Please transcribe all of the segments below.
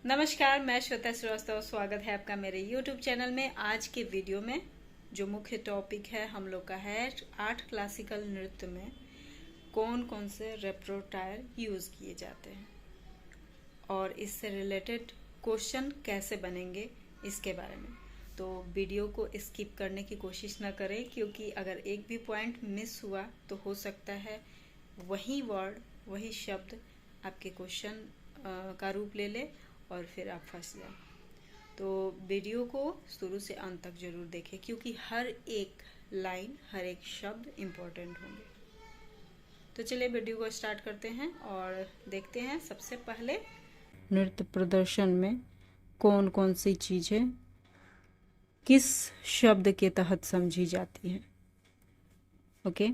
नमस्कार, मैं श्वेता श्रीवास्तव। स्वागत है आपका मेरे YouTube चैनल में। आज के वीडियो में जो मुख्य टॉपिक है हम लोग का है 8 क्लासिकल नृत्य में कौन कौन से रेपर्टोयर यूज़ किए जाते हैं और इससे रिलेटेड क्वेश्चन कैसे बनेंगे इसके बारे में। तो वीडियो को स्किप करने की कोशिश ना करें, क्योंकि अगर एक भी पॉइंट मिस हुआ तो हो सकता है वही वर्ड वही शब्द आपके क्वेश्चन का रूप ले ले और फिर आप फंस जाए। तो वीडियो को शुरू से अंत तक जरूर देखें, क्योंकि हर एक लाइन हर एक शब्द इम्पोर्टेंट होंगे। तो चलिए वीडियो को स्टार्ट करते हैं और देखते हैं सबसे पहले नृत्य प्रदर्शन में कौन कौन सी चीज़ें किस शब्द के तहत समझी जाती हैं। ओके,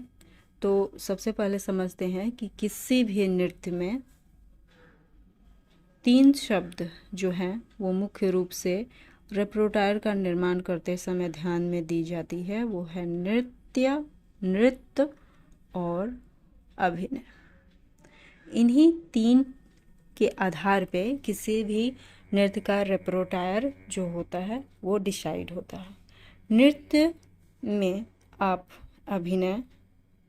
तो सबसे पहले समझते हैं कि किसी भी नृत्य में 3 शब्द जो हैं वो मुख्य रूप से रेपर्टोयर का निर्माण करते समय ध्यान में दी जाती है। वो है नृत्य, नृत्य और अभिनय। इन्हीं 3 के आधार पे किसी भी नृत्य का रेपर्टोयर जो होता है वो डिसाइड होता है। नृत्य में आप अभिनय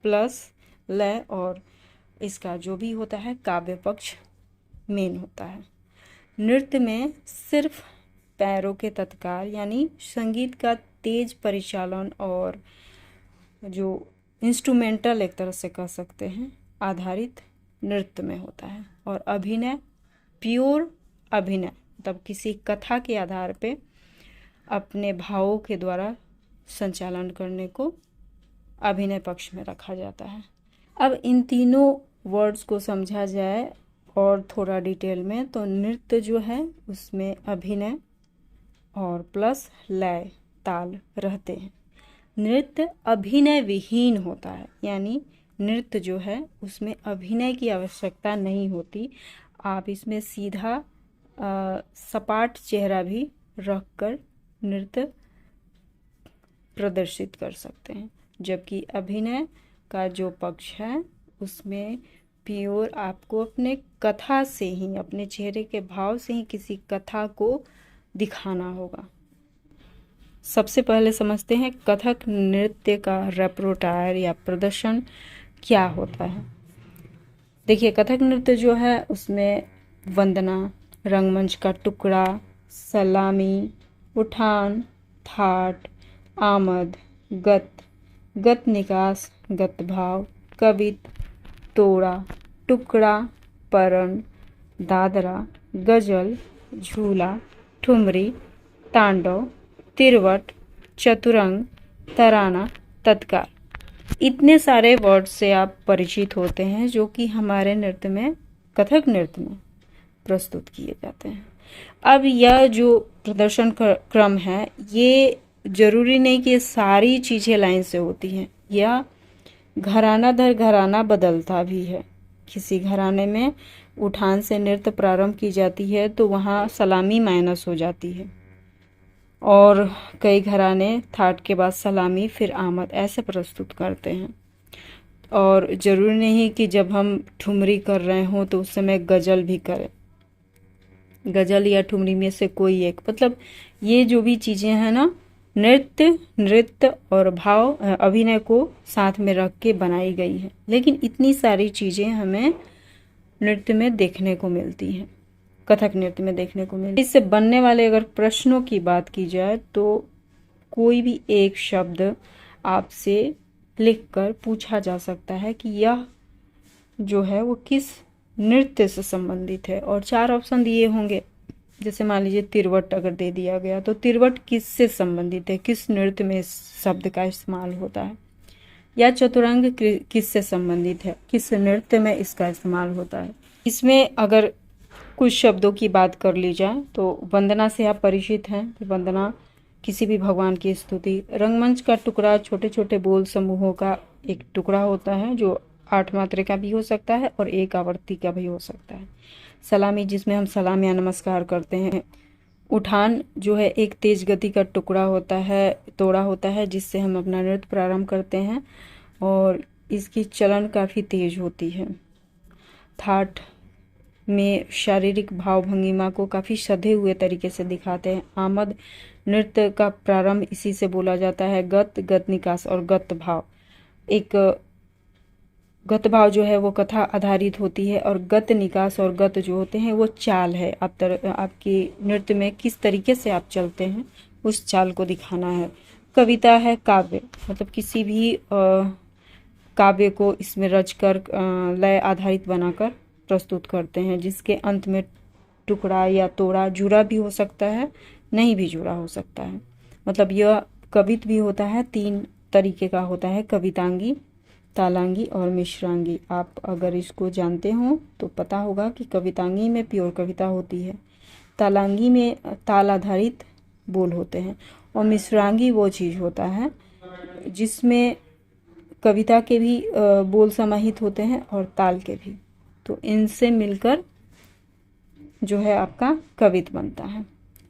प्लस लय और इसका जो भी होता है काव्य पक्ष मेन होता है। नृत्य में सिर्फ पैरों के तत्कार यानी संगीत का तेज परिचालन और जो इंस्ट्रूमेंटल एक तरह से कह सकते हैं आधारित नृत्य में होता है। और अभिनय प्योर अभिनय, मतलब किसी कथा के आधार पे अपने भावों के द्वारा संचालन करने को अभिनय पक्ष में रखा जाता है। अब इन तीनों वर्ड्स को समझा जाए और थोड़ा डिटेल में, तो नृत्य जो है उसमें अभिनय और प्लस लय ताल रहते हैं। नृत्य अभिनय विहीन होता है, यानी नृत्य जो है उसमें अभिनय की आवश्यकता नहीं होती। आप इसमें सीधा सपाट चेहरा भी रखकर नृत्य प्रदर्शित कर सकते हैं। जबकि अभिनय का जो पक्ष है उसमें प्योर आपको अपने कथा से ही, अपने चेहरे के भाव से ही किसी कथा को दिखाना होगा। सबसे पहले समझते हैं कथक नृत्य का रेपर्टोयर या प्रदर्शन क्या होता है। देखिए, कथक नृत्य जो है उसमें वंदना, रंगमंच का टुकड़ा, सलामी, उठान, थाट, आमद, गत निकास, गत भाव, कवित, तोड़ा, टुकड़ा, परण, दादरा, गजल, झूला, ठुमरी, तांडव, तिरवट, चतुरंग, तराना, तत्कार। इतने सारे वर्ड से आप परिचित होते हैं जो कि हमारे नृत्य में, कथक नृत्य में प्रस्तुत किए जाते हैं। अब यह जो प्रदर्शन क्रम है ये जरूरी नहीं कि सारी चीज़ें लाइन से होती हैं, यह घराना दर घराना बदलता भी है। किसी घराने में उठान से नृत्य प्रारंभ की जाती है तो वहाँ सलामी माइनस हो जाती है, और कई घराने थाट के बाद सलामी फिर आमद ऐसे प्रस्तुत करते हैं। और ज़रूरी नहीं कि जब हम ठुमरी कर रहे हों तो उस समय गजल भी करें। गजल या ठुमरी में से कोई एक, मतलब ये जो भी चीज़ें हैं ना, नृत्य और भाव अभिनय को साथ में रख के बनाई गई है। लेकिन इतनी सारी चीज़ें हमें नृत्य में देखने को मिलती हैं, कथक नृत्य में देखने को मिलती है। इससे बनने वाले अगर प्रश्नों की बात की जाए तो कोई भी एक शब्द आपसे लिखकर पूछा जा सकता है कि यह जो है वो किस नृत्य से संबंधित है, और 4 ऑप्शन दिए होंगे। जैसे मान लीजिए तिरवट अगर दे दिया गया तो तिरवट किससे संबंधित है, किस नृत्य में इस शब्द का इस्तेमाल होता है, या चतुरंग किससे संबंधित है, किस नृत्य में इसका इस्तेमाल होता है। इसमें अगर कुछ शब्दों की बात कर ली जाए तो वंदना से आप परिचित हैं कि वंदना किसी भी भगवान की स्तुति। रंगमंच का टुकड़ा छोटे छोटे बोल समूहों का एक टुकड़ा होता है जो 8 मात्रा का भी हो सकता है और 1 आवर्ती का भी हो सकता है। सलामी, जिसमें हम सलाम या नमस्कार करते हैं। उठान जो है एक तेज गति का टुकड़ा होता है, तोड़ा होता है, जिससे हम अपना नृत्य प्रारंभ करते हैं और इसकी चलन काफ़ी तेज होती है। थाट में शारीरिक भाव भंगिमा को काफ़ी सधे हुए तरीके से दिखाते हैं। आमद नृत्य का प्रारंभ इसी से बोला जाता है। गत निकास और गत भाव, एक गत भाव जो है वो कथा आधारित होती है और गत निकास और गत जो होते हैं वो चाल है। आपकी नृत्य में किस तरीके से आप चलते हैं उस चाल को दिखाना है। कविता है काव्य, मतलब किसी भी काव्य को इसमें रचकर लय आधारित बनाकर प्रस्तुत करते हैं, जिसके अंत में टुकड़ा या तोड़ा जुड़ा भी हो सकता है, नहीं भी जुड़ा हो सकता है। मतलब यह कवित भी होता है, 3 तरीके का होता है, कवितांगी, तालांगी और मिश्रांगी। आप अगर इसको जानते हो तो पता होगा कि कवितांगी में प्योर कविता होती है, तालांगी में ताल आधारित बोल होते हैं और मिश्रांगी वो चीज़ होता है जिसमें कविता के भी बोल समाहित होते हैं और ताल के भी। तो इनसे मिलकर जो है आपका कवित बनता है।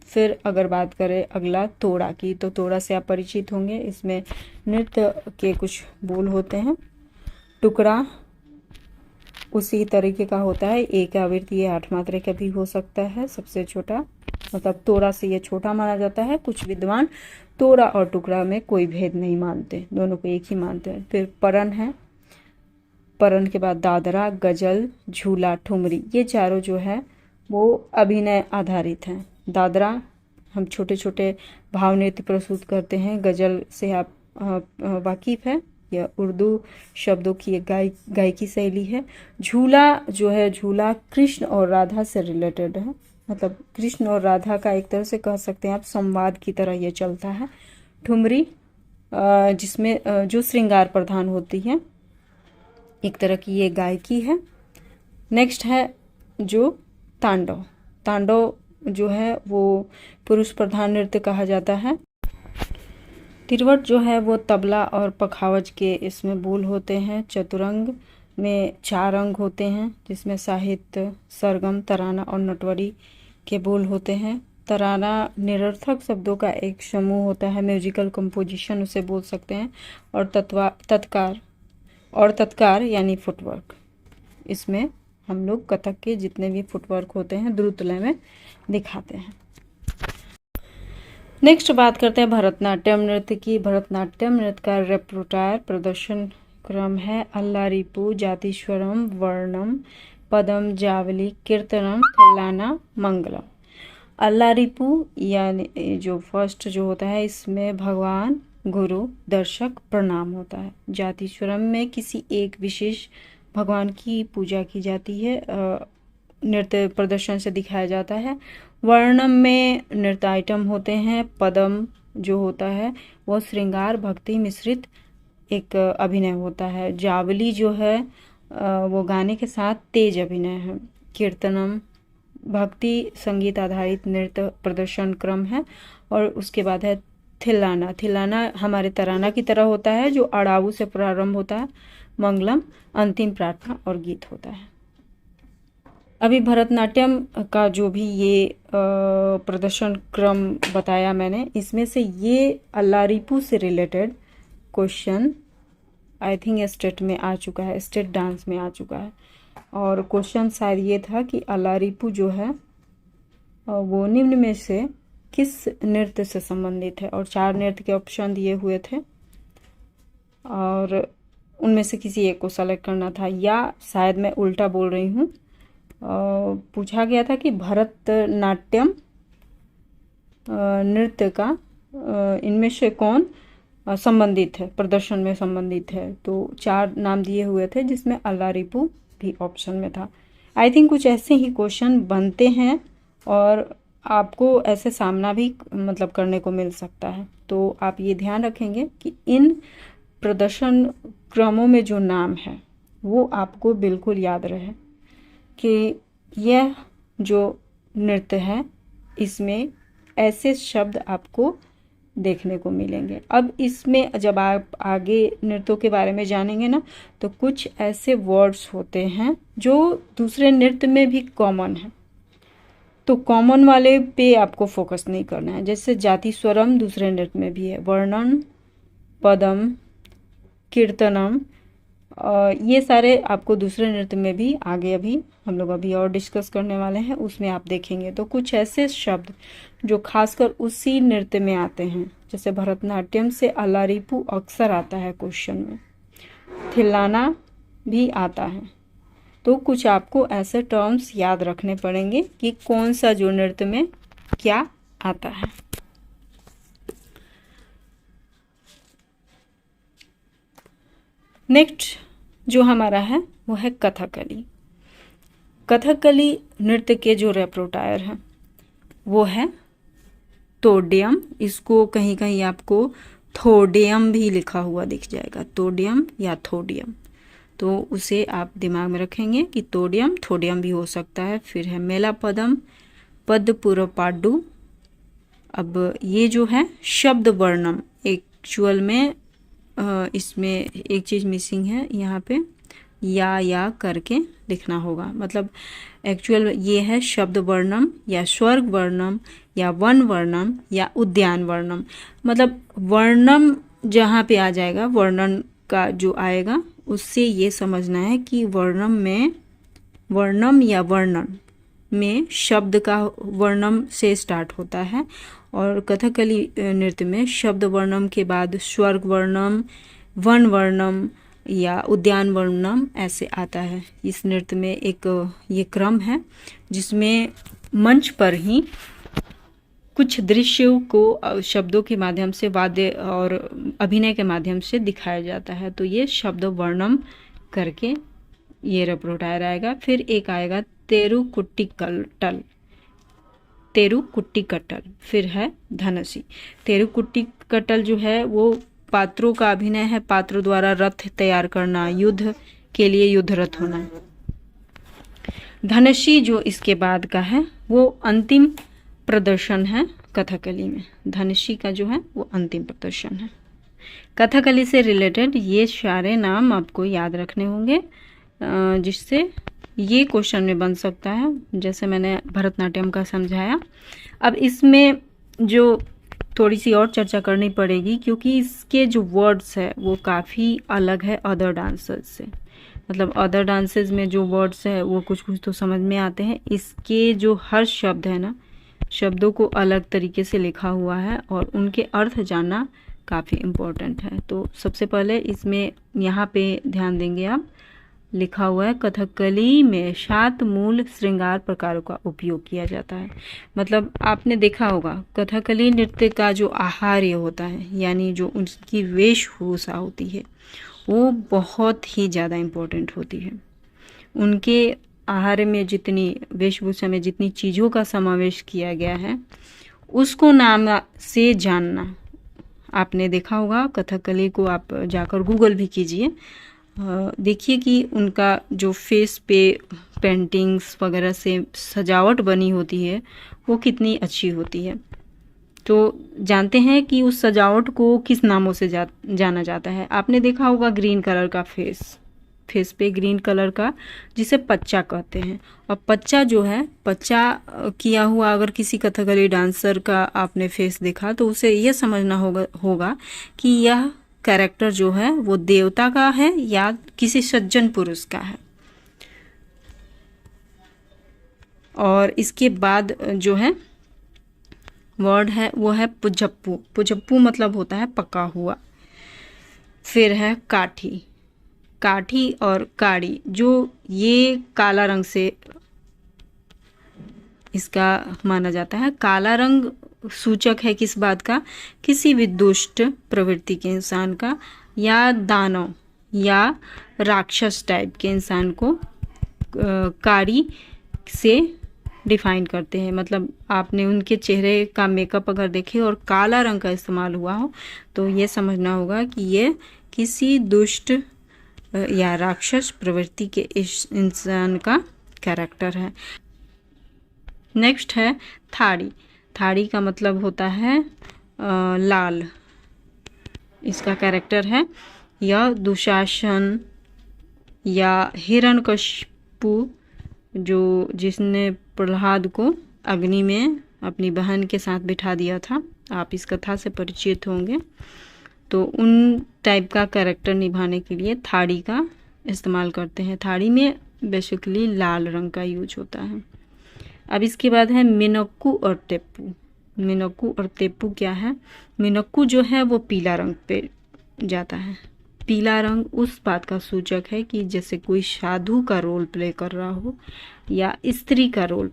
फिर अगर बात करें अगला तोड़ा की, तो तोड़ा से आप परिचित होंगे। इसमें नृत्य के कुछ बोल होते हैं। टुकड़ा उसी तरीके का होता है, एक आवृत्ति ये 8 मात्रा का भी हो सकता है, सबसे छोटा, मतलब तोड़ा से ये छोटा माना जाता है। कुछ विद्वान तोड़ा और टुकड़ा में कोई भेद नहीं मानते, दोनों को एक ही मानते हैं। फिर परन है, परन के बाद दादरा, गजल, झूला, ठुमरी, ये चारों जो है वो अभिनय आधारित हैं। दादरा हम छोटे छोटे भाव नृत्य प्रस्तुत करते हैं। गजल से आप वाकिफ है, यह उर्दू शब्दों की एक गायकी शैली है। झूला जो है, झूला कृष्ण और राधा से रिलेटेड है, मतलब कृष्ण और राधा का एक तरह से कह सकते हैं आप संवाद की तरह ये चलता है। ठुमरी जिसमें जो श्रृंगार प्रधान होती है, एक तरह की ये गायकी है। नेक्स्ट है जो तांडव, तांडव जो है वो पुरुष प्रधान नृत्य कहा जाता है। तिरवट जो है वो तबला और पखावज के इसमें बोल होते हैं। चतुरंग में 4 अंग होते हैं, जिसमें साहित्य, सरगम, तराना और नटवरी के बोल होते हैं। तराना निरर्थक शब्दों का एक समूह होता है, म्यूजिकल कंपोजिशन उसे बोल सकते हैं। और तत्कार यानी फुटवर्क, इसमें हम लोग कथक के जितने भी फुटवर्क होते हैं द्रुत लय में दिखाते हैं। नेक्स्ट बात करते हैं भरतनाट्यम नृत्य की। भरतनाट्यम नृत्य का रेपर्टोयर प्रदर्शन क्रम है अल्लारिपु, जातीश्वरम, वर्णम, पदम, जावली, कीर्तनम, थिल्लाना, मंगलम। अल्लारिपु यानी जो फर्स्ट जो होता है, इसमें भगवान, गुरु, दर्शक, प्रणाम होता है। जातीश्वरम में किसी एक विशेष भगवान की पूजा की जाती है, नृत्य प्रदर्शन से दिखाया जाता है। वर्णम में नृत्य आइटम होते हैं। पदम जो होता है वो श्रृंगार भक्ति मिश्रित एक अभिनय होता है। जावली जो है वो गाने के साथ तेज अभिनय है। कीर्तनम भक्ति संगीत आधारित नृत्य प्रदर्शन क्रम है। और उसके बाद है थिल्लाना, थिल्लाना हमारे तराना की तरह होता है, जो अड़ाऊ से प्रारंभ होता है। मंगलम अंतिम प्रार्थना और गीत होता है। अभी भरतनाट्यम का जो भी ये प्रदर्शन क्रम बताया मैंने, इसमें से ये अल्लारिपु से related question I think state में आ चुका है, स्टेट डांस में आ चुका है। और क्वेश्चन शायद ये था कि अल्लारिपु जो है वो निम्न में से किस नृत्य से संबंधित है, और 4 नृत्य के ऑप्शन दिए हुए थे और उनमें से किसी एक को सेलेक्ट करना था, या शायद मैं उल्टा बोल रही हूँ। पूछा गया था कि भरतनाट्यम नृत्य का इनमें से कौन संबंधित है, प्रदर्शन में संबंधित है। तो 4 नाम दिए हुए थे, जिसमें अल्लारिपु भी ऑप्शन में था। आई थिंक कुछ ऐसे ही क्वेश्चन बनते हैं और आपको ऐसे सामना भी मतलब करने को मिल सकता है। तो आप ये ध्यान रखेंगे कि इन प्रदर्शन क्रमों में जो नाम है वो आपको बिल्कुल याद रहे कि यह जो नृत्य है इसमें ऐसे शब्द आपको देखने को मिलेंगे। अब इसमें जब आप आगे नृत्यों के बारे में जानेंगे ना, तो कुछ ऐसे वर्ड्स होते हैं जो दूसरे नृत्य में भी कॉमन है, तो कॉमन वाले पे आपको फोकस नहीं करना है। जैसे जाति स्वरम दूसरे नृत्य में भी है, वर्णन, पदम, कीर्तनम, ये सारे आपको दूसरे नृत्य में भी आगे अभी हम लोग अभी और डिस्कस करने वाले हैं, उसमें आप देखेंगे। तो कुछ ऐसे शब्द जो खासकर उसी नृत्य में आते हैं, जैसे भरतनाट्यम से अलारिपू अक्सर आता है क्वेश्चन में, थिल्लाना भी आता है। तो कुछ आपको ऐसे टर्म्स याद रखने पड़ेंगे कि कौन सा जो नृत्य में क्या आता है। नेक्स्ट जो हमारा है वो है कथकली। कथकली नृत्य के जो रेपरोटायर हैं वो है तोडियम। इसको कहीं कहीं आपको थोडियम भी लिखा हुआ दिख जाएगा, तोडियम या थोडियम, तो उसे आप दिमाग में रखेंगे कि तोडियम थोडियम भी हो सकता है। फिर है मेलापदम, पदपुरपाडु। अब ये जो है शब्द वर्णम, एक्चुअल में इसमें एक चीज़ मिसिंग है, यहाँ पे या करके लिखना होगा। मतलब एक्चुअल ये है शब्द वर्णम या स्वर्ग वर्णम या वन वर्णम या उद्यान वर्णम। मतलब वर्णम जहाँ पे आ जाएगा, वर्णन का जो आएगा, उससे ये समझना है कि वर्णम में, वर्णम या वर्णन में शब्द का वर्णम से स्टार्ट होता है, और कथकली नृत्य में शब्द वर्णम के बाद स्वर्ग वर्णम, वन वर्णम या उद्यान वर्णम ऐसे आता है। इस नृत्य में एक ये क्रम है जिसमें मंच पर ही कुछ दृश्यों को शब्दों के माध्यम से, वाद्य और अभिनय के माध्यम से दिखाया जाता है। तो ये शब्द वर्णम करके ये रेपरोटायर आएगा। फिर एक आएगा तेरुकुट्टिकट्टल, तेरुकुट्टिकट्टल। फिर है धनसी। तेरुकुट्टिकट्टल जो है वो पात्रों का अभिनय है, पात्रों द्वारा रथ तैयार करना, युद्ध के लिए युद्ध रथ होना। धनसी जो इसके बाद का है वो अंतिम प्रदर्शन है कथकली में। धनसी का जो है वो अंतिम प्रदर्शन है। कथकली से रिलेटेड ये सारे नाम आपको याद रखने होंगे, जिससे ये क्वेश्चन में बन सकता है, जैसे मैंने भरतनाट्यम का समझाया। अब इसमें जो थोड़ी सी और चर्चा करनी पड़ेगी, क्योंकि इसके जो वर्ड्स है वो काफ़ी अलग है अदर डांसेस से। मतलब अदर डांसेस में जो वर्ड्स है वो कुछ कुछ तो समझ में आते हैं, इसके जो हर शब्द है ना, शब्दों को अलग तरीके से लिखा हुआ है और उनके अर्थ जानना काफ़ी इम्पोर्टेंट है। तो सबसे पहले इसमें यहाँ पे ध्यान देंगे आप, लिखा हुआ है कथकली में 7 मूल श्रृंगार प्रकारों का उपयोग किया जाता है। मतलब आपने देखा होगा कथकली नृत्य का जो आहार्य होता है, यानी जो उनकी वेशभूषा होती है, वो बहुत ही ज़्यादा इम्पोर्टेंट होती है। उनके आहार में जितनी, वेशभूषा में जितनी चीज़ों का समावेश किया गया है, उसको नाम से जानना। आपने देखा होगा कथकली को आप जाकर गूगल भी कीजिए, देखिए कि उनका जो फेस पे पेंटिंग्स वगैरह से सजावट बनी होती है वो कितनी अच्छी होती है। तो जानते हैं कि उस सजावट को किस नामों से जाना जाता है। आपने देखा होगा ग्रीन कलर का फेस पे ग्रीन कलर का, जिसे पच्चा कहते हैं। और पच्चा जो है, पच्चा किया हुआ अगर किसी कथकली डांसर का आपने फेस देखा तो उसे यह समझना होगा कि यह कैरेक्टर जो है वो देवता का है या किसी सज्जन पुरुष का है। और इसके बाद जो है वर्ड है वो है पुजप्पू। पुजप्पू मतलब होता है पका हुआ। फिर है काठी। काठी और काड़ी, जो ये काला रंग से इसका माना जाता है। काला रंग सूचक है किस बात का? किसी भी दुष्ट प्रवृत्ति के इंसान का, या दानव या राक्षस टाइप के इंसान को कारी से डिफाइन करते हैं। मतलब आपने उनके चेहरे का मेकअप अगर देखे और काला रंग का इस्तेमाल हुआ हो तो ये समझना होगा कि ये किसी दुष्ट या राक्षस प्रवृत्ति के इस इंसान का कैरेक्टर है। नेक्स्ट है थाड़ी। थाड़ी का मतलब होता है लाल। इसका कैरेक्टर है यह दुशासन या हिरण्यकशिपु, जो जिसने प्रहलाद को अग्नि में अपनी बहन के साथ बिठा दिया था। आप इस कथा से परिचित होंगे। तो उन टाइप का कैरेक्टर निभाने के लिए थाड़ी का इस्तेमाल करते हैं। थाड़ी में बेसिकली लाल रंग का यूज होता है। अब इसके बाद है मिनक्कू और तेप्पू। मिनक्कू और तेप्पू क्या है? मिनक्कू जो है वो पीला रंग पे जाता है। पीला रंग उस बात का सूचक है कि जैसे कोई साधु का रोल प्ले कर रहा हो या स्त्री का रोल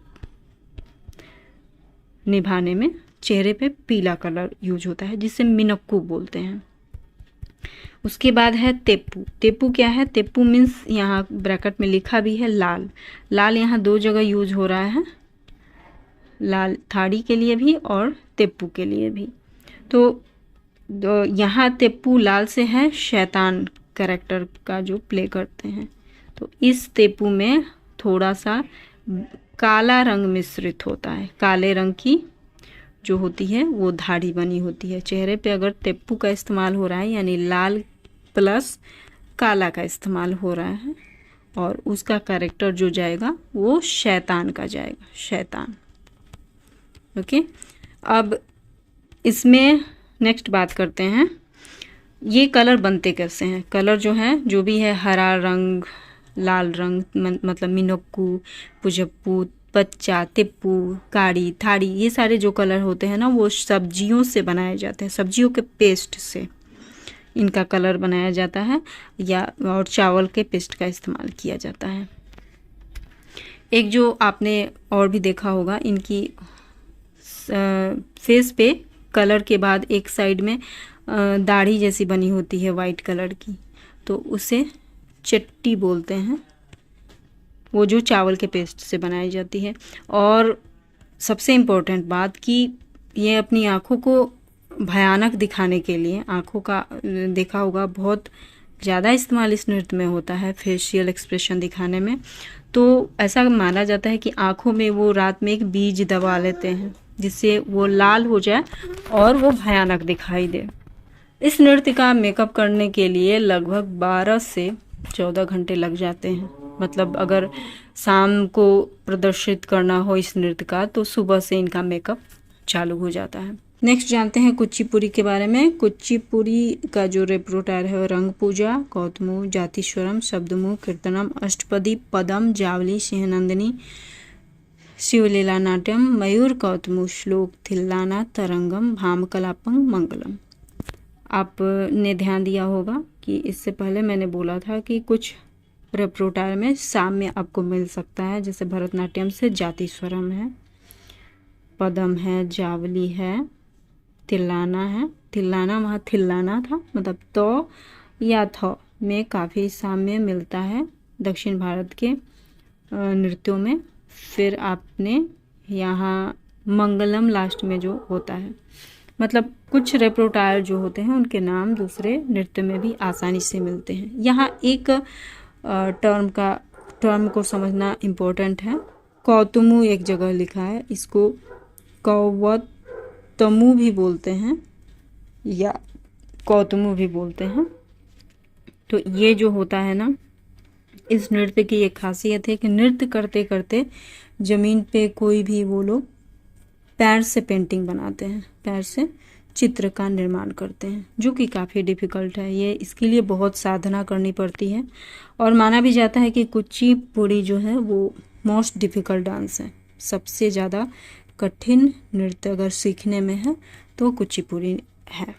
निभाने में चेहरे पे पीला कलर यूज होता है, जिसे मिनक्कू बोलते हैं। उसके बाद है तेप्पू। तेप्पू क्या है? तेप्पू मीन्स यहाँ ब्रैकेट में लिखा भी है लाल। लाल यहाँ दो जगह यूज हो रहा है, लाल थाड़ी के लिए भी और तेप्पू के लिए भी। तो यहाँ तेप्पू लाल से है शैतान कैरेक्टर का जो प्ले करते हैं। तो इस तेप्पू में थोड़ा सा काला रंग मिश्रित होता है। काले रंग की जो होती है वो धाड़ी बनी होती है चेहरे पे। अगर तेप्पू का इस्तेमाल हो रहा है यानी लाल प्लस काला का इस्तेमाल हो रहा है, और उसका कैरेक्टर जो जाएगा वो शैतान का जाएगा, शैतान। ओके, अब इसमें नेक्स्ट बात करते हैं ये कलर बनते कैसे हैं। कलर जो है, जो भी है, हरा रंग, लाल रंग, मतलब मिनक्कू, पुजप्पू, पच्चा, तेप्पू, काड़ी, थाड़ी, ये सारे जो कलर होते हैं ना वो सब्जियों से बनाए जाते हैं। सब्जियों के पेस्ट से इनका कलर बनाया जाता है, या और चावल के पेस्ट का इस्तेमाल किया जाता है। एक जो आपने और भी देखा होगा, इनकी फेस पे कलर के बाद एक साइड में दाढ़ी जैसी बनी होती है वाइट कलर की, तो उसे चट्टी बोलते हैं, वो जो चावल के पेस्ट से बनाई जाती है। और सबसे इम्पोर्टेंट बात कि ये अपनी आँखों को भयानक दिखाने के लिए, आँखों का देखा होगा बहुत ज़्यादा इस्तेमाल इस नृत्य में होता है फेशियल एक्सप्रेशन दिखाने में। तो ऐसा माना जाता है कि आँखों में वो रात में एक बीज दबा लेते हैं जिससे वो लाल हो जाए और वो भयानक दिखाई दे। इस नृत्य का मेकअप करने के लिए लगभग 12 से 14 घंटे लग जाते हैं। मतलब अगर शाम को प्रदर्शित करना हो इस नृत्य का तो सुबह से इनका मेकअप चालू हो जाता है। नेक्स्ट जानते हैं कुचिपुड़ी के बारे में। कुचिपुड़ी का जो रेपरोटायर है रंग पूजा, कौतुमु, जातीश्वरम, शब्दमु, कीर्तनम, अष्टपदी, पदम, जावली, सिंहनंदिनी, शिवलीला नाट्यम, मयूर कौतुमु, श्लोक, थिल्लाना, तरंगम, भामकलापम, मंगलम। आपने ध्यान दिया होगा कि इससे पहले मैंने बोला था कि कुछ रेपरोटायर में साम्य आपको मिल सकता है, जैसे भरतनाट्यम से जातीस्वरम है, पदम है, जावली है, तिल्लाना है। तिल्लाना वहाँ थिल्लाना था, मतलब तो या थ में काफ़ी साम्य मिलता है दक्षिण भारत के नृत्यों में। फिर आपने यहाँ मंगलम लास्ट में जो होता है, मतलब कुछ रेपरोटायर जो होते हैं उनके नाम दूसरे नृत्य में भी आसानी से मिलते हैं। यहाँ एक टर्म को समझना इम्पोर्टेंट है। कौतुमु एक जगह लिखा है, इसको कौवतमु भी बोलते हैं या कौतुमु भी बोलते हैं। तो ये जो होता है ना, इस नृत्य की एक खासियत है कि नृत्य करते करते ज़मीन पे कोई भी वो लोग पैर से पेंटिंग बनाते हैं, पैर से चित्र का निर्माण करते हैं, जो कि काफ़ी डिफ़िकल्ट है। ये इसके लिए बहुत साधना करनी पड़ती है, और माना भी जाता है कि कुचिपुड़ी जो है वो मोस्ट डिफ़िकल्ट डांस है। सबसे ज़्यादा कठिन नृत्य अगर सीखने में है तो कुचिपुड़ी है।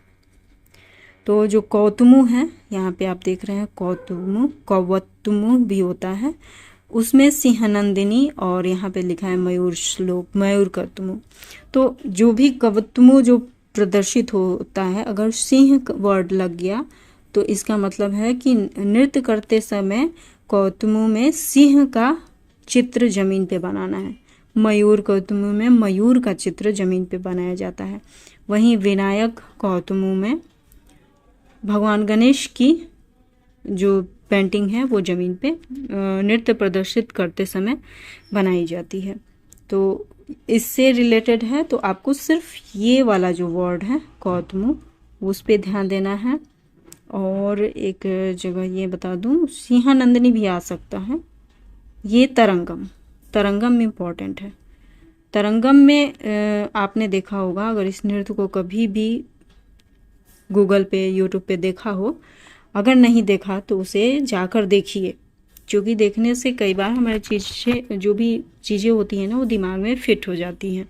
तो जो कौतुमु है, यहाँ पे आप देख रहे हैं कौतुमु, कौवतुमु भी होता है, उसमें सिंहनंदिनी और यहाँ पे लिखा है मयूर श्लोक, मयूर कौतुमु। तो जो भी कौवतुमु जो प्रदर्शित होता है, अगर सिंह वर्ड लग गया तो इसका मतलब है कि नृत्य करते समय कौतुमु में सिंह का चित्र जमीन पे बनाना है। मयूर कौतुमु में मयूर का चित्र जमीन पे बनाया जाता है। वहीं विनायक कौतुमु में भगवान गणेश की जो पेंटिंग है वो ज़मीन पे नृत्य प्रदर्शित करते समय बनाई जाती है। तो इससे रिलेटेड है, तो आपको सिर्फ ये वाला जो वर्ड है कौतुमु उस पे ध्यान देना है। और एक जगह ये बता दूं, सिंहनंदिनी भी आ सकता है। ये तरंगम, तरंगम इम्पॉर्टेंट है। तरंगम में आपने देखा होगा, अगर इस नृत्य को कभी भी गूगल पे यूट्यूब पे देखा हो, अगर नहीं देखा तो उसे जाकर देखिए, क्योंकि देखने से कई बार हमारी चीज़ें जो भी चीज़ें होती हैं ना वो दिमाग में फिट हो जाती हैं।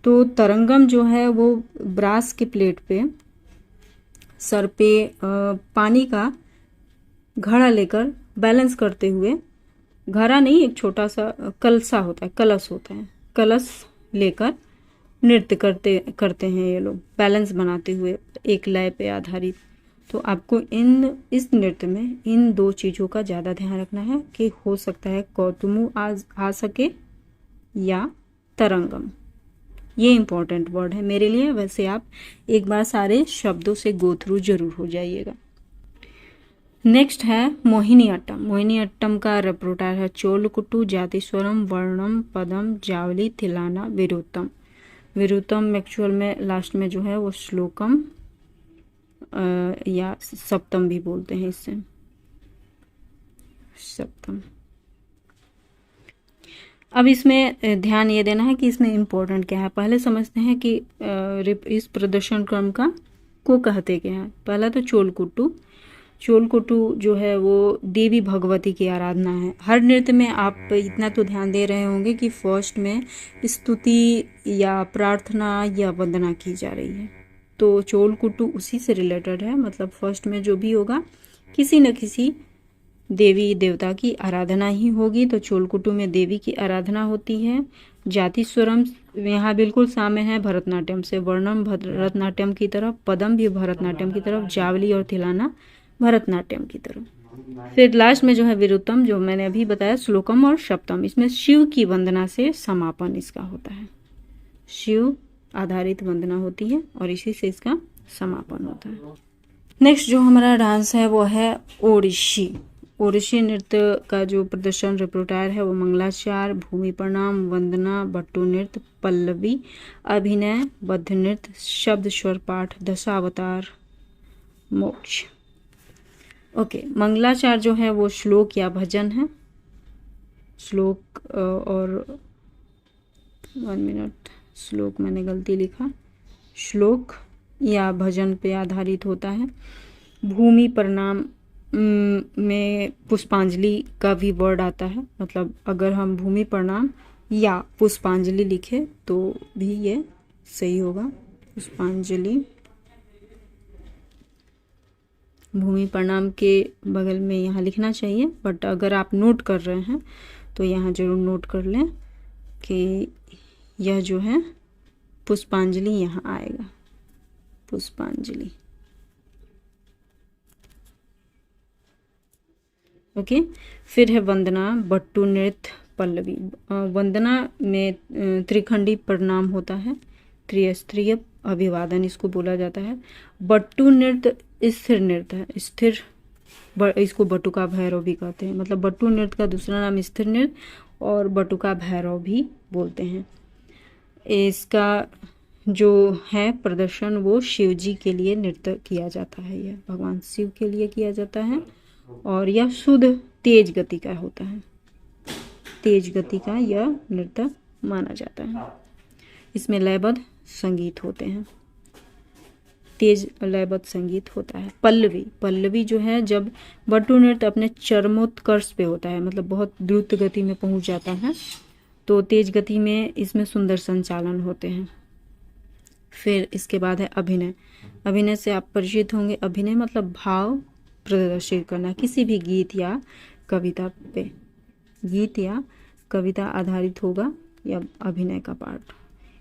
तो तरंगम जो है वो ब्रास की प्लेट पे सर पे पानी का घड़ा लेकर बैलेंस करते हुए, घड़ा नहीं, एक छोटा सा कलसा होता है, कलश होता है, कलश लेकर नृत्य करते करते हैं ये लोग, बैलेंस बनाते हुए एक लय पे आधारित। तो आपको इस नृत्य में इन दो चीज़ों का ज़्यादा ध्यान रखना है कि हो सकता है कौतुमु आ सके या तरंगम। ये इम्पोर्टेंट वर्ड है मेरे लिए। वैसे आप एक बार सारे शब्दों से गो थ्रू जरूर हो जाइएगा। नेक्स्ट है मोहिनीअट्टम। मोहिनीअट्टम का रेपरोटार है चोलकुट्टू, जातिस्वरम, वर्णम, पदम, जावली, थिलाना, विरुत्तम। विरुत्तम एक्चुअल में लास्ट में जो है वो श्लोकम या सप्तम भी बोलते हैं इससे, सप्तम। अब इसमें ध्यान ये देना है कि इसमें इम्पोर्टेंट क्या है। पहले समझते हैं कि इस प्रदर्शन क्रम को कहते क्या है। पहला तो चोलकुट्टू। चोलकुट्टू जो है वो देवी भगवती की आराधना है। हर नृत्य में आप इतना तो ध्यान दे रहे होंगे कि फर्स्ट में स्तुति या प्रार्थना या वंदना की जा रही है। तो चोलकुट्टू उसी से रिलेटेड है, मतलब फर्स्ट में जो भी होगा किसी न किसी देवी देवता की आराधना ही होगी। तो चोलकुट्टू में देवी की आराधना होती है। जाति स्वरम यहाँ बिल्कुल साम्य है भरतनाट्यम से, वर्णम भरतनाट्यम की तरफ, पदम भी भरतनाट्यम की तरफ, जावली और थिलाना भरतनाट्यम की तरफ। फिर लास्ट में जो है विरुत्तम, जो मैंने अभी बताया, श्लोकम और सप्तम। इसमें शिव की वंदना से समापन इसका होता है, शिव आधारित वंदना होती है और इसी से इसका समापन होता है। नेक्स्ट जो हमारा डांस है वो है ओडिसी। ओडिसी नृत्य का जो प्रदर्शन रिपोर्टायर है वो मंगलाचार, भूमि प्रणाम, वंदना, बट्टू नृत्य, पल्लवी, अभिनय, बद्ध नृत्य, शब्द स्वर पाठ, दशावतार, मोक्ष। ओके, मंगलाचार जो है वो श्लोक या भजन है। श्लोक और 1 मिनट, श्लोक मैंने गलती लिखा, श्लोक या भजन पे आधारित होता है। भूमि प्रणाम में पुष्पांजलि का भी वर्ड आता है, मतलब अगर हम भूमि प्रणाम या पुष्पांजलि लिखे तो भी ये सही होगा, पुष्पांजलि। भूमि प्रणाम के बगल में यहाँ लिखना चाहिए, बट अगर आप नोट कर रहे हैं तो यहाँ जरूर नोट कर लें कि यह जो है पुष्पांजलि यहाँ आएगा, पुष्पांजलि। ओके, फिर है वंदना, बट्टू नृत्य, पल्लवी। वंदना में त्रिखंडी प्रणाम होता है, त्रिस्तरीय अभिवादन इसको बोला जाता है। बट्टू नृत्य स्थिर नृत्य है, स्थिर, इसको बटुका भैरव भी कहते हैं। मतलब बट्टू नृत्य का दूसरा नाम स्थिर नृत्य और बटुका भैरव भी बोलते हैं। इसका जो है प्रदर्शन वो शिव जी के लिए नृत्य किया जाता है, यह भगवान शिव के लिए किया जाता है और यह शुद्ध तेज गति का होता है, तेज गति का यह नृत्य माना जाता है। इसमें लयबद्ध संगीत होते हैं, तेज लयबद्ध संगीत होता है। पल्लवी, पल्लवी जो है जब बट्टू नृत्य अपने चरमोत्कर्ष पे होता है, मतलब बहुत द्रुत गति में पहुंच जाता है, तो तेज गति में इसमें सुंदर संचालन होते हैं। फिर इसके बाद है अभिनय। अभिनय से आप परिचित होंगे। अभिनय मतलब भाव प्रदर्शित करना, किसी भी गीत या कविता पे, गीत या कविता आधारित होगा या अभिनय का पार्ट।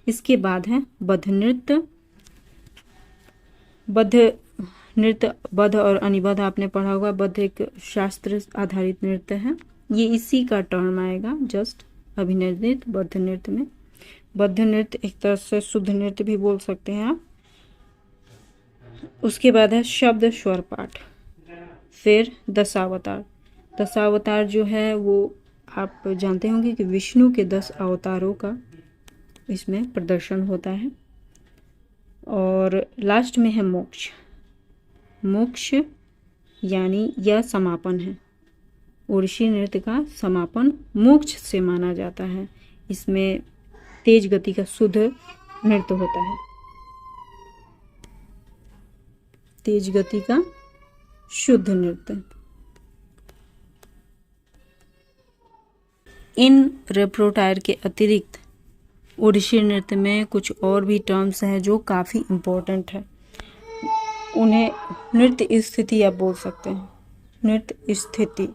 इसके बाद है बद्ध नृत्य। बद्ध नृत्य, बद्ध और अनिबद्ध आपने पढ़ा होगा। बद्ध एक शास्त्र आधारित नृत्य है, ये इसी का टर्म आएगा जस्ट, अभिनय नृत्य बद्ध नृत्य में। बद्ध नृत्य एक तरह से शुद्ध नृत्य भी बोल सकते हैं आप। उसके बाद है शब्द स्वर पाठ। फिर दशावतार। दशावतार जो है वो आप जानते होंगे कि विष्णु के 10 अवतारों का इसमें प्रदर्शन होता है। और लास्ट में है मोक्ष। मोक्ष यानी यह समापन है, ओडिसी नृत्य का समापन मोक्ष से माना जाता है। इसमें तेज गति का शुद्ध नृत्य होता है, तेज गति का शुद्ध नृत्य। इन रेपरोटायर के अतिरिक्त ओडिसी नृत्य में कुछ और भी टर्म्स हैं जो काफ़ी इम्पोर्टेंट है। उन्हें नृत्य स्थिति आप बोल सकते हैं। नृत्य स्थिति,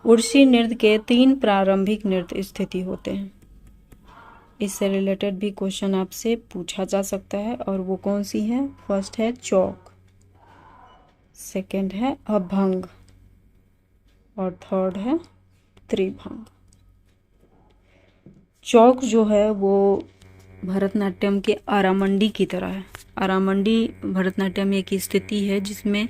ओडिसी नृत्य के 3 प्रारंभिक नृत्य स्थिति होते हैं। इससे रिलेटेड भी क्वेश्चन आपसे पूछा जा सकता है और वो कौन सी है? फर्स्ट है चौक, सेकंड है अभंग और थर्ड है त्रिभंग। चौक जो है वो भरतनाट्यम के आरामंडी की तरह है। आरामंडी भरतनाट्यम में एक स्थिति है जिसमें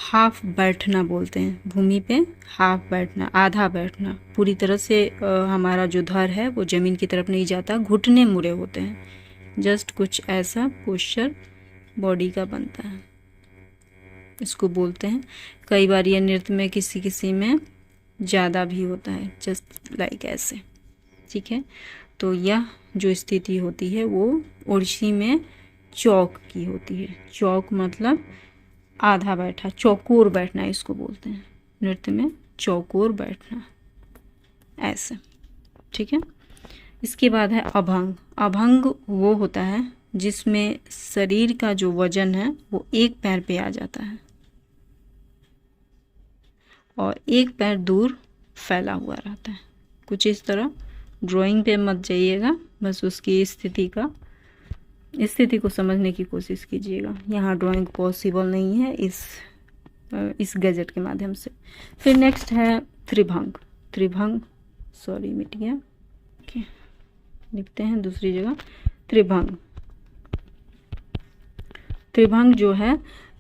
हाफ बैठना बोलते हैं, भूमि पे हाफ बैठना, आधा बैठना, पूरी तरह से हमारा जो धड़ है वो जमीन की तरफ नहीं जाता, घुटने मुड़े होते हैं, जस्ट कुछ ऐसा पोस्चर बॉडी का बनता है, इसको बोलते हैं। कई बार ये नृत्य में किसी किसी में ज़्यादा भी होता है, जस्ट लाइक ऐसे, ठीक है। तो यह जो स्थिति होती है वो ओडिसी में चौक की होती है। चौक मतलब आधा बैठा, चौकोर बैठना इसको बोलते हैं, नृत्य में चौकोर बैठना ऐसे, ठीक है। इसके बाद है अभंग। अभंग वो होता है जिसमें शरीर का जो वजन है वो एक पैर पे आ जाता है और एक पैर दूर फैला हुआ रहता है, कुछ इस तरह। ड्राइंग पे मत जाइएगा, बस उसकी स्थिति को समझने की कोशिश कीजिएगा। यहाँ ड्राइंग पॉसिबल नहीं है इस गैजेट के माध्यम से। फिर नेक्स्ट है त्रिभंग। त्रिभंग सॉरी मिट गया, ओके, लिखते हैं दूसरी जगह। त्रिभंग, त्रिभंग जो है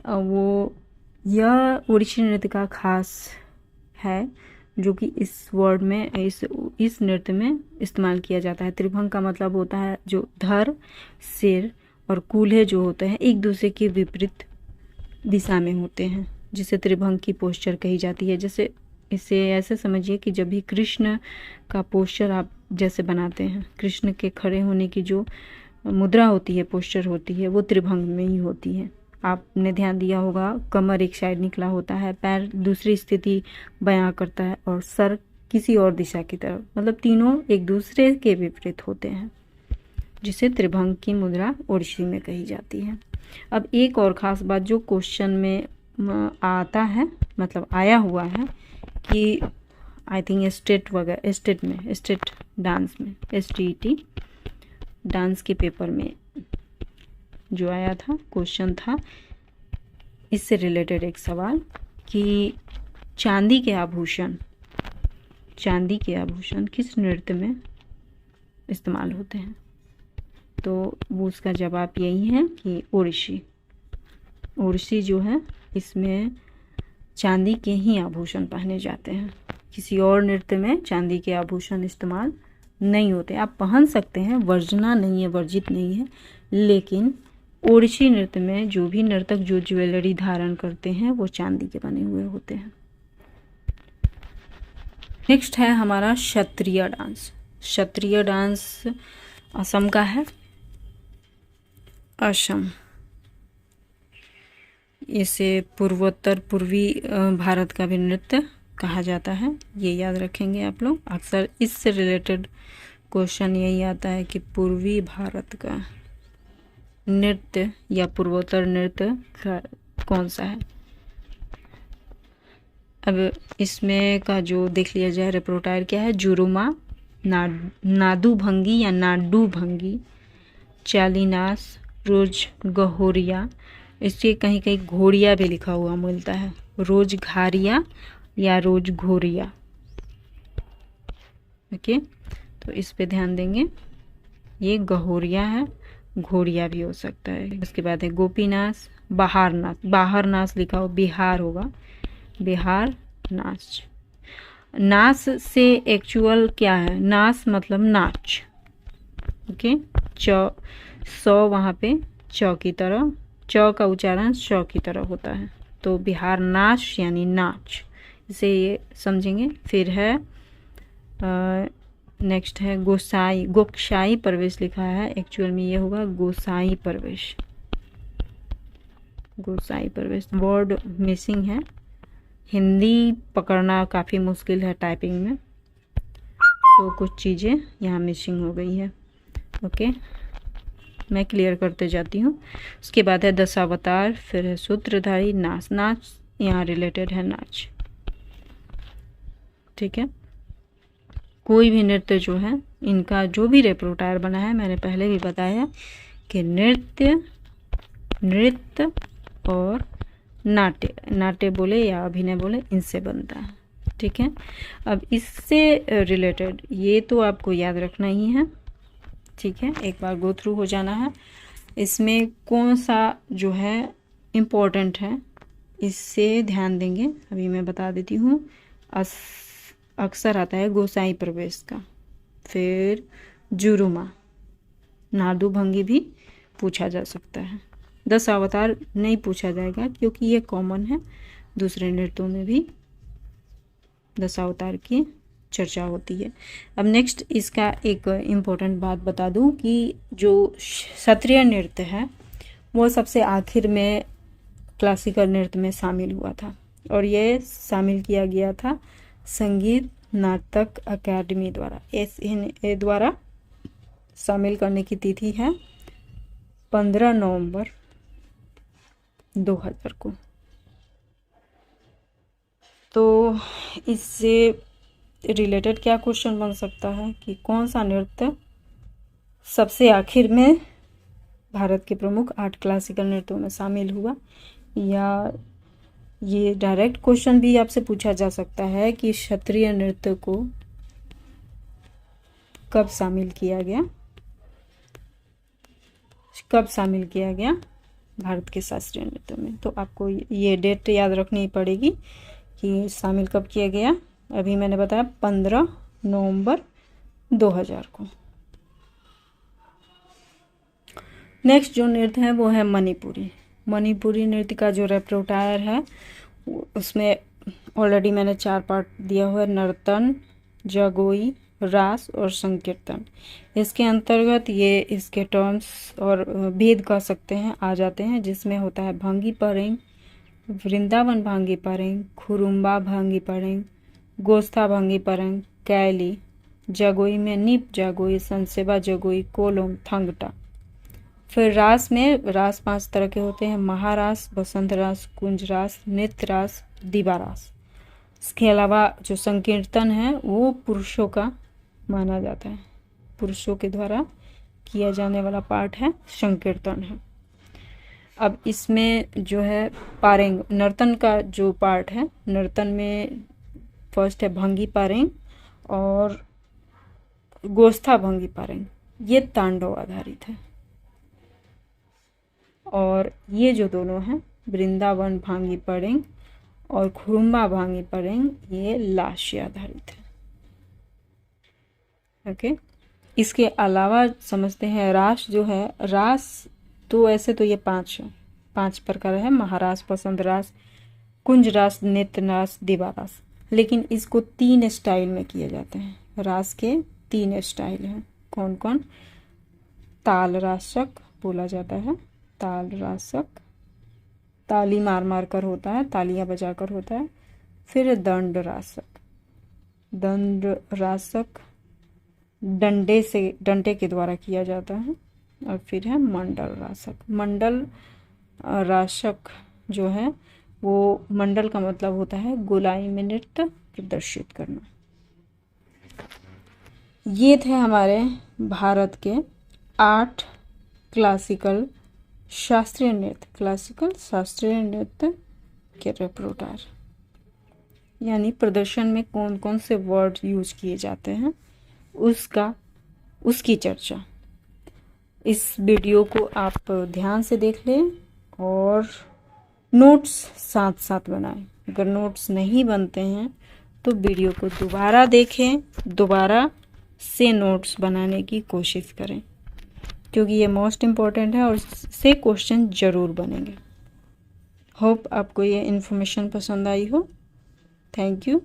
वो यह ओडिसी नृत्य का खास है जो कि इस वर्ड में इस नृत्य में इस्तेमाल किया जाता है। त्रिभंग का मतलब होता है जो धड़, सिर और कूल्हे जो होते हैं एक दूसरे के विपरीत दिशा में होते हैं, जिसे त्रिभंग की पोस्चर कही जाती है। जैसे इसे ऐसे समझिए कि जब भी कृष्ण का पोस्चर आप जैसे बनाते हैं, कृष्ण के खड़े होने की जो मुद्रा होती है, पोस्चर होती है, वो त्रिभंग में ही होती है। आपने ध्यान दिया होगा, कमर एक साइड निकला होता है, पैर दूसरी स्थिति बयां करता है और सर किसी और दिशा की तरफ, मतलब तीनों एक दूसरे के विपरीत होते हैं, जिसे त्रिभंग की मुद्रा ओडिसी में कही जाती है। अब एक और ख़ास बात जो क्वेश्चन में आता है, मतलब आया हुआ है कि आई थिंक स्टेट डांस में STET डांस के पेपर में जो आया था, क्वेश्चन था इससे रिलेटेड एक सवाल कि चांदी के आभूषण किस नृत्य में इस्तेमाल होते हैं? तो वो उसका जवाब यही है कि ओडिसी जो है इसमें चांदी के ही आभूषण पहने जाते हैं, किसी और नृत्य में चांदी के आभूषण इस्तेमाल नहीं होते। आप पहन सकते हैं, वर्जना नहीं है, वर्जित नहीं है, लेकिन ओडिसी नृत्य में जो भी नर्तक जो ज्वेलरी धारण करते हैं वो चांदी के बने हुए होते हैं। नेक्स्ट है हमारा क्षत्रिय डांस। क्षत्रिय डांस असम का है, असम। इसे पूर्वी भारत का भी नृत्य कहा जाता है, ये याद रखेंगे आप लोग। अक्सर इससे रिलेटेड क्वेश्चन यही आता है कि पूर्वी भारत का नृत्य या पूर्वोत्तर नृत्य कौन सा है। अब इसमें का जो देख लिया जाए रेपरोटायर क्या है, जुरुमा, नादू भंगी या नाडू भंगी, चालीनास, रोज गहोरिया, इसके कहीं कहीं घोड़िया भी लिखा हुआ मिलता है, रोज घारिया या रोज घोरिया, ओके। तो इस पे ध्यान देंगे, ये गहोरिया है, घोड़िया भी हो सकता है। उसके बाद है गोपीनाच, बाहर नाच लिखा हो, बिहार होगा, बिहार नाच। नाच से एक्चुअल क्या है, नाच मतलब नाच, ओके। सौ वहाँ पे चौ की तरह, चौ का उच्चारण चौ की तरह होता है, तो बिहार नाच यानी नाच, इसे ये समझेंगे। फिर है नेक्स्ट है गोसाई प्रवेश लिखा है, एक्चुअल में ये होगा गोसाई प्रवेश, वर्ड मिसिंग है, हिंदी पकड़ना काफ़ी मुश्किल है टाइपिंग में, तो कुछ चीज़ें यहाँ मिसिंग हो गई है। ओके, मैं क्लियर करते जाती हूँ। उसके बाद है दशावतार, फिर है सूत्रधारी, नाच। नाच यहाँ रिलेटेड है नाच, ठीक है। कोई भी नृत्य जो है, इनका जो भी रेपरोटायर बना है, मैंने पहले भी बताया कि नृत्य और नाट्य, नाट्य बोले या अभिनय बोले, इनसे बनता है, ठीक है। अब इससे रिलेटेड ये तो आपको याद रखना ही है, ठीक है, एक बार गो थ्रू हो जाना है। इसमें कौन सा जो है इम्पोर्टेंट है, इससे ध्यान देंगे। अभी मैं बता देती हूँ। अक्सर आता है गोसाई प्रवेश का, फिर जुरुमा, नादु भंगी भी पूछा जा सकता है। दशावतार नहीं पूछा जाएगा क्योंकि ये कॉमन है, दूसरे नृत्यों में भी दशावतार की चर्चा होती है। अब नेक्स्ट इसका एक इम्पोर्टेंट बात बता दूं कि जो क्षत्रिय नृत्य है वो सबसे आखिर में क्लासिकल नृत्य में शामिल हुआ था, और ये शामिल किया गया था संगीत नाटक अकादमी द्वारा। SNA द्वारा शामिल करने की तिथि है 15 नवंबर 2000 को। तो इससे रिलेटेड क्या क्वेश्चन बन सकता है कि कौन सा नृत्य सबसे आखिर में भारत के प्रमुख 8 क्लासिकल नृत्यों में शामिल हुआ, या ये डायरेक्ट क्वेश्चन भी आपसे पूछा जा सकता है कि क्षत्रिय नृत्य को कब शामिल किया गया, भारत के शास्त्रीय नृत्य में। तो आपको ये डेट याद रखनी पड़ेगी कि शामिल कब किया गया। अभी मैंने बताया 15 नवंबर 2000 को। नेक्स्ट जो नृत्य है वो है मणिपुरी। मणिपुरी नृत्य का जो रेपरोटायर है उसमें ऑलरेडी मैंने 4 पार्ट दिया हुआ है, नर्तन, जगोई, रास और संकीर्तन। इसके अंतर्गत ये इसके टर्म्स और भेद कह सकते हैं आ जाते हैं, जिसमें होता है भांगी परेंग, वृंदावन भांगी परेंग, खुरुम्बा भांगी परेंग, गोस्था भांगी परेंग, कैली, जगोई में नीप जगोई, संसेवा जगोई, कोलोम, थंगटा। फिर रास में 5 तरह के होते हैं, महारास, बसंत रास, कुंज रास, नृत्य रास, दिवा रास। इसके अलावा जो संकीर्तन है वो पुरुषों का माना जाता है, पुरुषों के द्वारा किया जाने वाला पार्ट है संकीर्तन है। अब इसमें जो है पारेंग, नर्तन का जो पार्ट है, नर्तन में फर्स्ट है भंगी पारेंग और गोस्था भंगी पारेंग, ये तांडव आधारित है। और ये जो दोनों हैं वृंदावन भांगी परेंग और खुरुम्बा भांगी परेंग, ये लास्य आधारित है। ओके, इसके अलावा समझते हैं रास जो है, रास तो ऐसे तो ये 5 प्रकार है, महारास, बसंत रास, कुंज रास, नृत्य रास, दिवा रास। लेकिन इसको 3 स्टाइल में किए जाते हैं। रास के 3 स्टाइल हैं, कौन कौन? ताल रासक बोला जाता है, ताल रासक, ताली मार मार कर होता है, तालियां बजाकर होता है। फिर दंड रासक, दंड रासक डंडे के द्वारा किया जाता है। और फिर है मंडल रासक। मंडल रासक जो है वो, मंडल का मतलब होता है गोलाई में नृत्य प्रदर्शित करना। ये थे हमारे भारत के 8 क्लासिकल शास्त्रीय नृत्य के रेपरोटायर, यानी प्रदर्शन में कौन कौन से वर्ड यूज किए जाते हैं उसकी चर्चा। इस वीडियो को आप ध्यान से देख लें और नोट्स साथ साथ बनाएं। अगर नोट्स नहीं बनते हैं तो वीडियो को दोबारा देखें, दोबारा से नोट्स बनाने की कोशिश करें, क्योंकि ये मोस्ट इम्पॉर्टेंट है और इससे क्वेश्चन ज़रूर बनेंगे। होप आपको ये इन्फॉर्मेशन पसंद आई हो। Thank you.